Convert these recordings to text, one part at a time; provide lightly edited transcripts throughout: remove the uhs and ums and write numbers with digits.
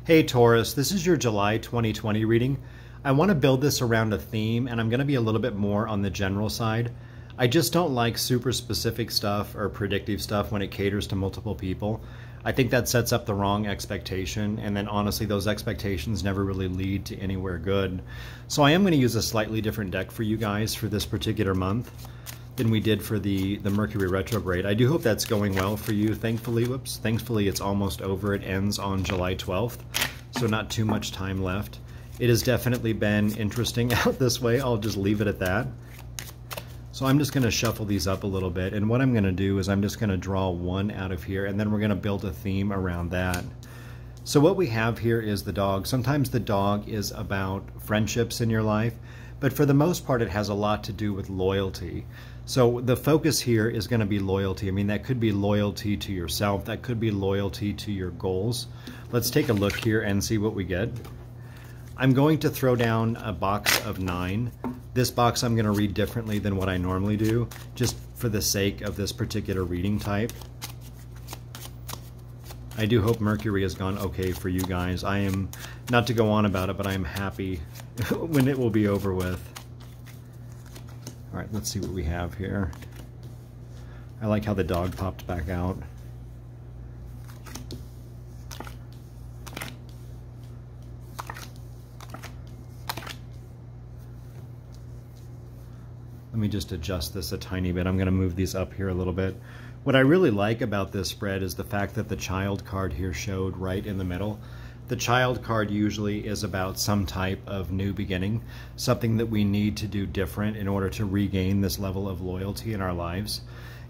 Hey Taurus, this is your July 2020 reading. I want to build this around a theme, and I'm going to be a little bit more on the general side. I just don't like super specific stuff or predictive stuff when it caters to multiple people. I think that sets up the wrong expectation, and then honestly those expectations never really lead to anywhere good. So I am going to use a slightly different deck for you guys for this particular month than we did for the Mercury retrograde. I do hope that's going well for you. Thankfully it's almost over. It ends on July 12th, so not too much time left. It has definitely been interesting out this way. I'll just leave it at that. So I'm just going to shuffle these up a little bit, and what I'm going to do is I'm just going to draw one out of here, and then we're going to build a theme around that. So what we have here is the dog. Sometimes the dog is about friendships in your life, but for the most part it has a lot to do with loyalty. So the focus here is going to be loyalty. I mean, that could be loyalty to yourself, that could be loyalty to your goals. Let's take a look here and see what we get. I'm going to throw down a box of 9. This box I'm going to read differently than what I normally do, just for the sake of this particular reading type. I do hope Mercury has gone okay for you guys. I am, not to go on about it, but I am happy when it will be over with. All right, let's see what we have here. I like how the dog popped back out. Let me just adjust this a tiny bit. I'm going to move these up here a little bit. What I really like about this spread is the fact that the child card here showed right in the middle. The child card usually is about some type of new beginning, something that we need to do different in order to regain this level of loyalty in our lives.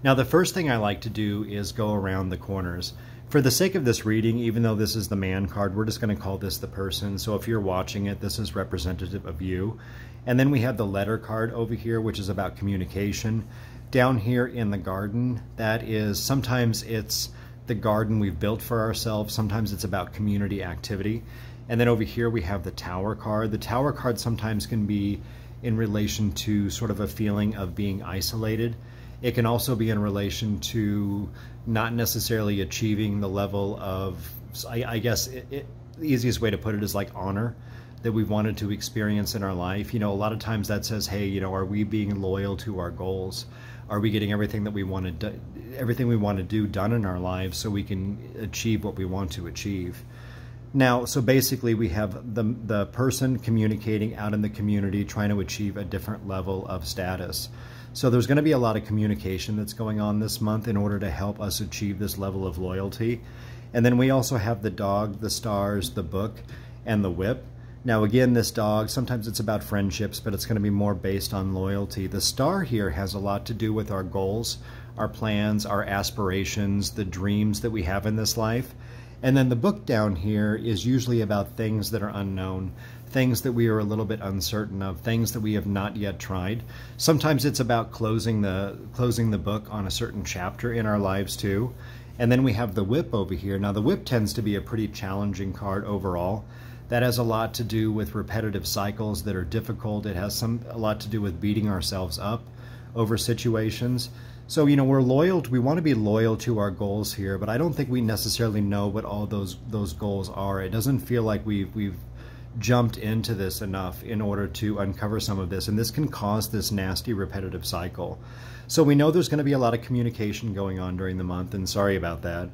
Now, the first thing I like to do is go around the corners. For the sake of this reading, even though this is the man card, we're just going to call this the person. So if you're watching it, this is representative of you. And then we have the letter card over here, which is about communication. Down here in the garden, that is, sometimes it's the garden we've built for ourselves, sometimes it's about community activity. And then over here we have the Tower card. The Tower card sometimes can be in relation to sort of a feeling of being isolated. It can also be in relation to not necessarily achieving the level of, I guess the easiest way to put it is like honor that we've wanted to experience in our life. You know, a lot of times that says, hey, you know, are we being loyal to our goals? Are we getting everything that we want to do done in our lives so we can achieve what we want to achieve? Now, so basically we have the person communicating out in the community, trying to achieve a different level of status. So there's going to be a lot of communication that's going on this month in order to help us achieve this level of loyalty. And then we also have the dog, the stars, the book, and the whip. Now again, this dog, sometimes it's about friendships, but it's going to be more based on loyalty. The star here has a lot to do with our goals, our plans, our aspirations, the dreams that we have in this life. And then the book down here is usually about things that are unknown, things that we are a little bit uncertain of, things that we have not yet tried. Sometimes it's about closing the book on a certain chapter in our lives too. And then we have the whip over here. Now the whip tends to be a pretty challenging card overall. That has a lot to do with repetitive cycles that are difficult. It has a lot to do with beating ourselves up over situations. So, you know, we want to be loyal to our goals here, but I don't think we necessarily know what all those goals are. It doesn't feel like we've jumped into this enough in order to uncover some of this, and this can cause this nasty repetitive cycle. So we know there's going to be a lot of communication going on during the month, and sorry about that.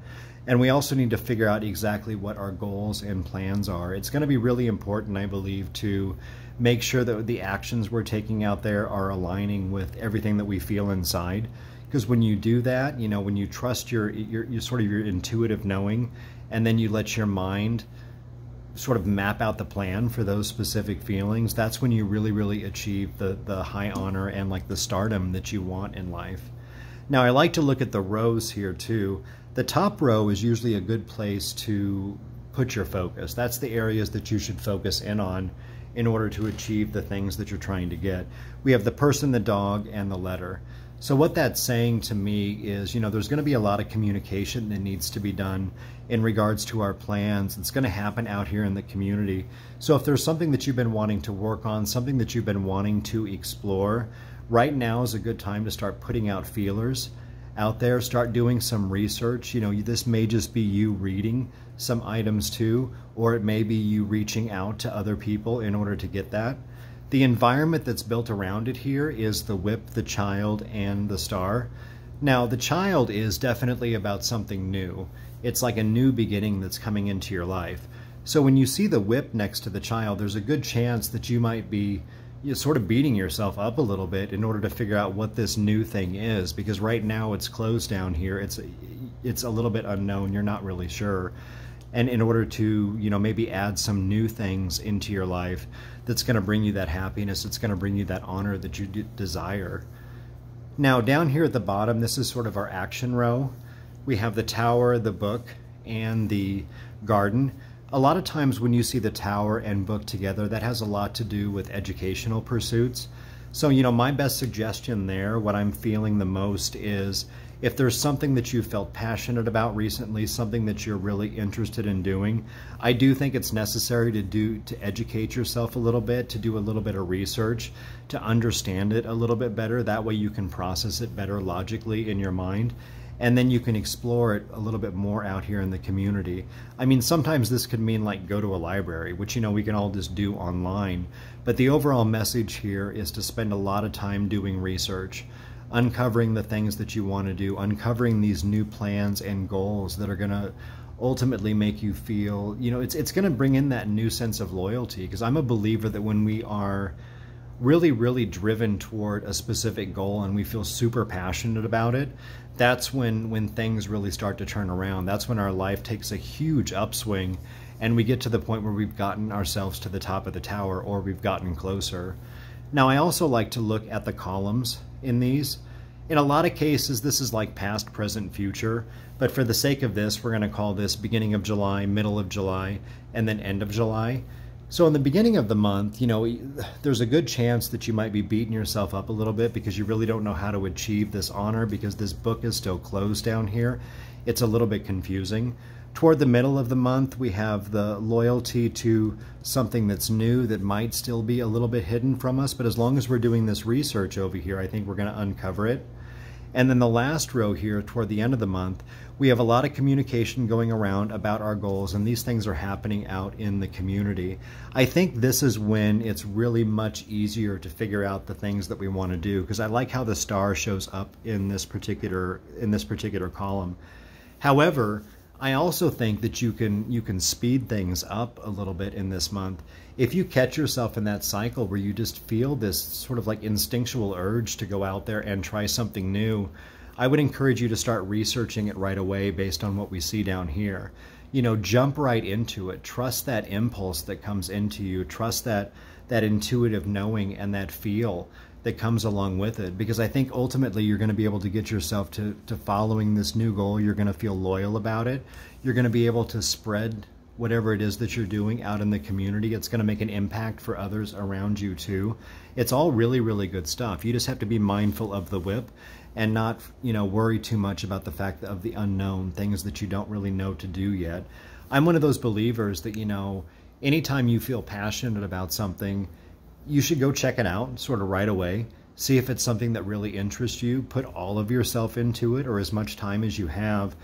And we also need to figure out exactly what our goals and plans are. It's going to be really important, I believe, to make sure that the actions we're taking out there are aligning with everything that we feel inside. Because when you do that, you know, when you trust your sort of your intuitive knowing, and then you let your mind sort of map out the plan for those specific feelings, that's when you really, really achieve the high honor and like the stardom that you want in life. Now, I like to look at the rows here too. The top row is usually a good place to put your focus. That's the areas that you should focus in on in order to achieve the things that you're trying to get. We have the person, the dog, and the letter. So what that's saying to me is, you know, there's going to be a lot of communication that needs to be done in regards to our plans. It's going to happen out here in the community. So if there's something that you've been wanting to work on, something that you've been wanting to explore, right now is a good time to start putting out feelers out there. Start doing some research. This may just be you reading some items too, or it may be you reaching out to other people in order to get that. The environment that's built around it here is the whip, the child, and the star. Now, the child is definitely about something new. It's like a new beginning that's coming into your life. So when you see the whip next to the child, there's a good chance that you might be sort of beating yourself up a little bit in order to figure out what this new thing is, because right now it's closed down here. It's a little bit unknown. You're not really sure. And in order to, maybe add some new things into your life that's going to bring you that happiness, it's going to bring you that honor that you desire. Now, down here at the bottom, this is sort of our action row. We have the tower, the book, and the garden. A lot of times when you see the tower and book together, that has a lot to do with educational pursuits. So, my best suggestion there, what I'm feeling the most is, if there's something that you felt passionate about recently, something that you're really interested in doing, I do think it's necessary to educate yourself a little bit, to do a little bit of research, to understand it a little bit better. That way you can process it better logically in your mind. And then you can explore it a little bit more out here in the community. I mean, sometimes this could mean like go to a library, which, we can all just do online. But the overall message here is to spend a lot of time doing research, uncovering the things that you want to do, uncovering these new plans and goals that are going to ultimately make you feel, it's going to bring in that new sense of loyalty. Because I'm a believer that when we are really, really driven toward a specific goal and we feel super passionate about it, that's when things really start to turn around. That's when our life takes a huge upswing and we get to the point where we've gotten ourselves to the top of the tower, or we've gotten closer. Now, I also like to look at the columns in these. In a lot of cases, this is like past, present, future, but for the sake of this, we're going to call this beginning of July, middle of July, and then end of July. So in the beginning of the month, there's a good chance that you might be beating yourself up a little bit because you really don't know how to achieve this honor, because this book is still closed down here. It's a little bit confusing. Toward the middle of the month, we have the loyalty to something that's new that might still be a little bit hidden from us, but as long as we're doing this research over here, I think we're going to uncover it. And then the last row here, toward the end of the month, we have a lot of communication going around about our goals, and these things are happening out in the community. I think this is when it's really much easier to figure out the things that we want to do, because I like how the star shows up in this particular column. However, I also think that you can speed things up a little bit in this month. If you catch yourself in that cycle where you just feel this sort of like instinctual urge to go out there and try something new, I would encourage you to start researching it right away based on what we see down here. Jump right into it. Trust that impulse that comes into you. Trust that intuitive knowing and that feel that comes along with it, because I think ultimately you're going to be able to get yourself to following this new goal. You're going to feel loyal about it. You're going to be able to spread whatever it is that you're doing out in the community. It's going to make an impact for others around you too. It's all really, really good stuff. You just have to be mindful of the whip and not, worry too much about the fact of the unknown, things that you don't really know to do yet. I'm one of those believers that, anytime you feel passionate about something, you should go check it out sort of right away. See if it's something that really interests you. Put all of yourself into it, or as much time as you have,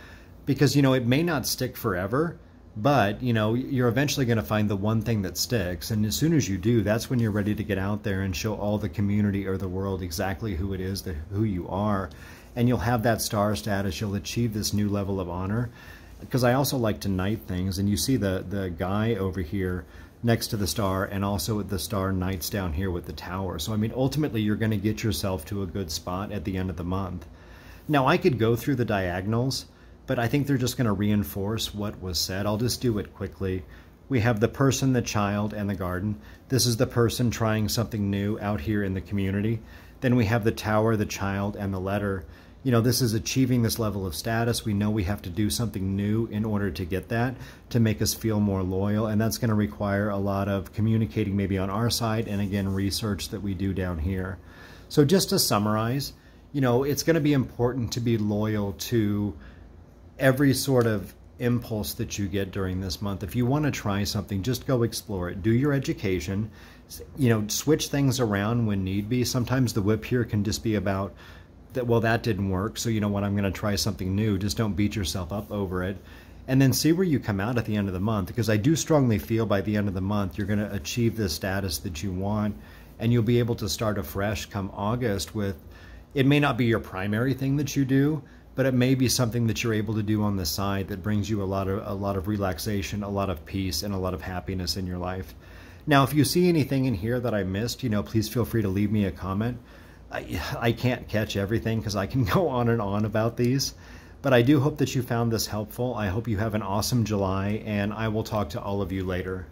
because, it may not stick forever, but, you're eventually going to find the one thing that sticks. And as soon as you do, that's when you're ready to get out there and show all the community or the world exactly who it is, who you are. And you'll have that star status. You'll achieve this new level of honor. Because I also like to knight things. And you see the guy over here next to the star, and also the star knights down here with the tower. So, ultimately, you're going to get yourself to a good spot at the end of the month. Now, I could go through the diagonals, but I think they're just going to reinforce what was said. I'll just do it quickly. We have the person, the child, and the garden. This is the person trying something new out here in the community. Then we have the tower, the child, and the letter. This is achieving this level of status. We know we have to do something new in order to get that, to make us feel more loyal. And that's going to require a lot of communicating maybe on our side, and again, research that we do down here. So just to summarize, it's going to be important to be loyal to every sort of impulse that you get during this month. If you want to try something, just go explore it. Do your education, switch things around when need be. Sometimes the whip here can just be about that, well, that didn't work, so you know what, I'm going to try something new. Just don't beat yourself up over it. And then see where you come out at the end of the month, because I do strongly feel by the end of the month you're going to achieve the status that you want, and you'll be able to start afresh come August with, it may not be your primary thing that you do, but it may be something that you're able to do on the side that brings you a lot of relaxation, a lot of peace, and a lot of happiness in your life. Now, if you see anything in here that I missed, you know, please feel free to leave me a comment. I can't catch everything because I can go on and on about these, but I do hope that you found this helpful. I hope you have an awesome July, and I will talk to all of you later.